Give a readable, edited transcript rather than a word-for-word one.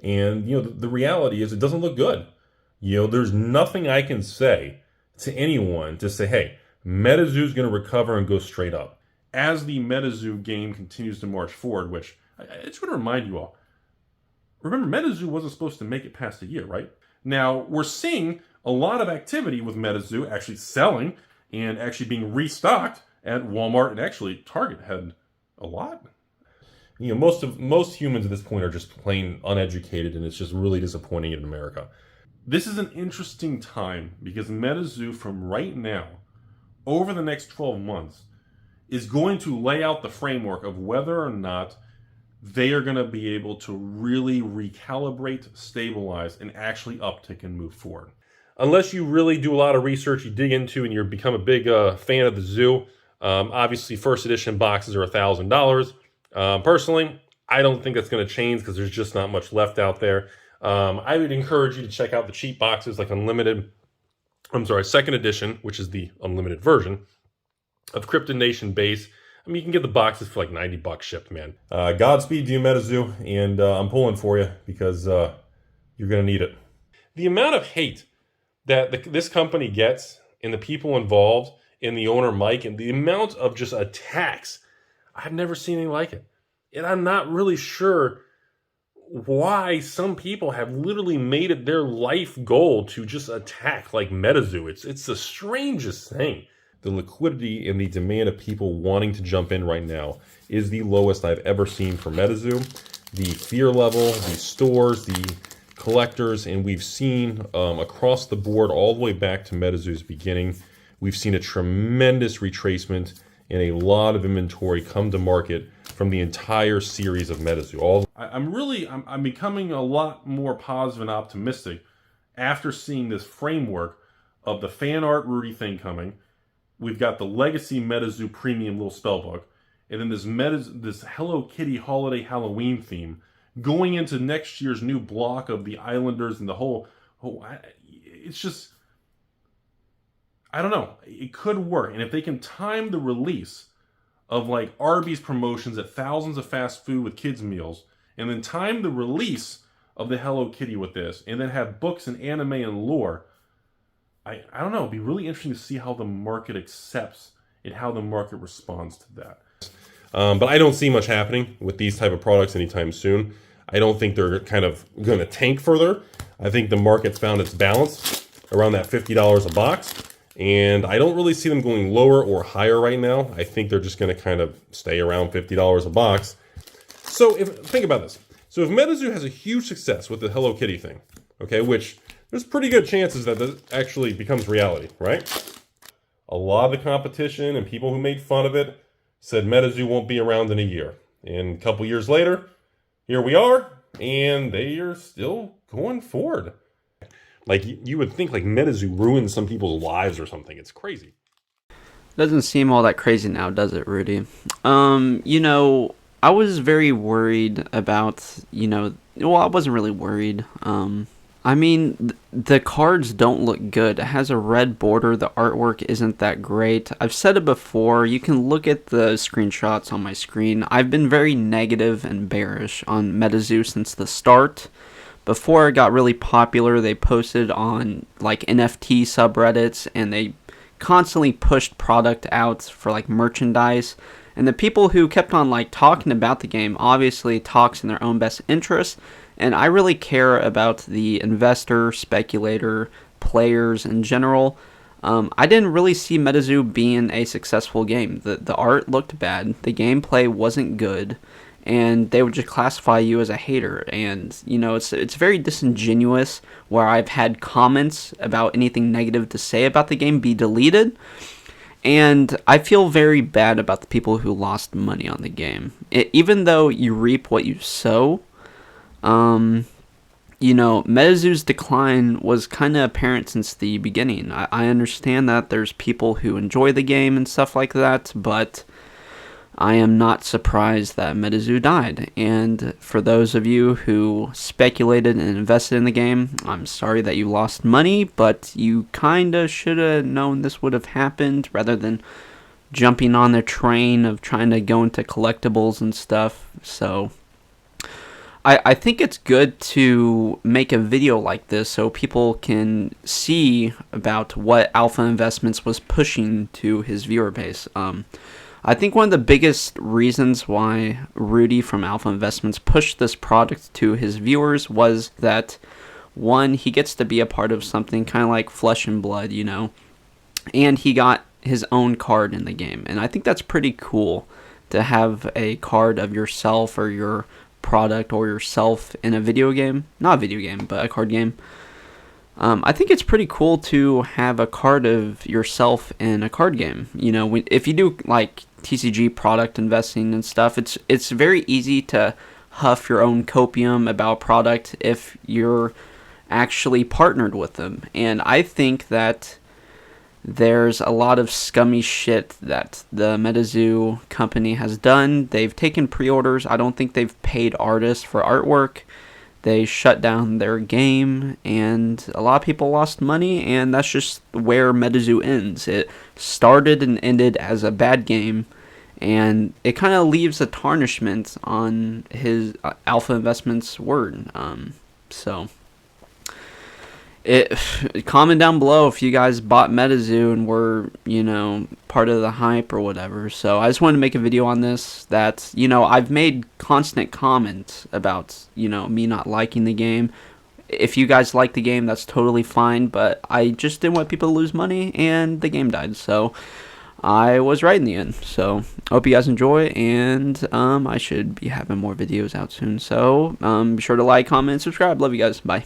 And, the reality is it doesn't look good. There's nothing I can say to anyone to say, hey, MetaZoo's going to recover and go straight up. As the MetaZoo game continues to march forward, which I just want to remind you all, remember, MetaZoo wasn't supposed to make it past a year, right? Now, we're seeing a lot of activity with MetaZoo actually selling and actually being restocked at Walmart, and actually Target had a lot. Most humans at this point are just plain uneducated, and it's just really disappointing in America. This is an interesting time because MetaZoo, from right now, over the next 12 months, is going to lay out the framework of whether or not they are going to be able to really recalibrate, stabilize, and actually uptick and move forward. Unless you really do a lot of research, you dig into, and you become a big fan of the zoo. Obviously, first edition boxes are $1,000. Personally, I don't think that's going to change because there's just not much left out there. I would encourage you to check out the cheap boxes like second edition, which is the unlimited version of Krypton Nation base. You can get the boxes for like $90 shipped, man. Godspeed to you, MetaZoo, and I'm pulling for you because you're going to need it. The amount of hate that this company gets and the people involved and the owner, Mike, and the amount of just attacks, I've never seen anything like it. And I'm not really sure why some people have literally made it their life goal to just attack like MetaZoo. It's the strangest thing. The liquidity and the demand of people wanting to jump in right now is the lowest I've ever seen for MetaZoo. The fear level, the stores, the collectors, and we've seen across the board all the way back to MetaZoo's beginning, we've seen a tremendous retracement and a lot of inventory come to market from the entire series of MetaZoo. I'm becoming a lot more positive and optimistic after seeing this framework of the fan art Rudy thing coming. We've got the Legacy MetaZoo Premium little spellbook, and then this Hello Kitty Holiday Halloween theme going into next year's new block of the Islanders and the whole it's just, I don't know. It could work. And if they can time the release of like Arby's promotions at thousands of fast food with kids meals, and then time the release of the Hello Kitty with this, and then have books and anime and lore, I don't know. It'd be really interesting to see how the market accepts and how the market responds to that. But I don't see much happening with these type of products anytime soon. I don't think they're kind of going to tank further. I think the market's found its balance around that $50 a box. And I don't really see them going lower or higher right now. I think they're just going to kind of stay around $50 a box. So think about this. So if MetaZoo has a huge success with the Hello Kitty thing, okay, which there's pretty good chances that this actually becomes reality, right? A lot of the competition and people who made fun of it said MetaZoo won't be around in a year. And a couple years later, here we are, and they are still going forward. Like, you would think like MetaZoo ruined some people's lives or something. It's crazy. Doesn't seem all that crazy now, does it, Rudy? I was very worried about, well, I wasn't really worried. The cards don't look good. It has a red border. The artwork isn't that great. I've said it before. You can look at the screenshots on my screen. I've been very negative and bearish on MetaZoo since the start. Before it got really popular, they posted on like NFT subreddits, and they constantly pushed product out for like merchandise. And the people who kept on like talking about the game obviously talks in their own best interest. And I really care about the investor, speculator, players in general. I didn't really see MetaZoo being a successful game. The art looked bad. The gameplay wasn't good. And they would just classify you as a hater. And, it's very disingenuous where I've had comments about anything negative to say about the game be deleted. And I feel very bad about the people who lost money on the game. Even though you reap what you sow, MetaZoo's decline was kind of apparent since the beginning. I understand that there's people who enjoy the game and stuff like that, but I am not surprised that MetaZoo died. And for those of you who speculated and invested in the game, I'm sorry that you lost money, but you kind of should have known this would have happened rather than jumping on the train of trying to go into collectibles and stuff. So I think it's good to make a video like this so people can see about what Alpha Investments was pushing to his viewer base. I think one of the biggest reasons why Rudy from Alpha Investments pushed this product to his viewers was that, one, he gets to be a part of something kind of like Flesh and Blood, you know, and he got his own card in the game. And I think that's pretty cool to have a card of yourself or your product or yourself in a video game. Not a video game, but a card game. I think it's pretty cool to have a card of yourself in a card game. You know, if you do like TCG product investing and stuff, it's very easy to huff your own copium about product if you're actually partnered with them. And I think that there's a lot of scummy shit that the MetaZoo company has done. They've taken pre-orders. I don't think they've paid artists for artwork. They shut down their game, and a lot of people lost money, and that's just where MetaZoo ends. It started and ended as a bad game, and it kind of leaves a tarnishment on his Alpha Investments word. So comment down below if you guys bought MetaZoo and were, you know, part of the hype or whatever. So I just wanted to make a video on this that, you know, I've made constant comments about, you know, me not liking the game. If you guys like the game, that's totally fine, but I just didn't want people to lose money, and the game died. So I was right in the end. So I hope you guys enjoy, and I should be having more videos out soon. So be sure to like, comment, and subscribe. Love you guys. Bye.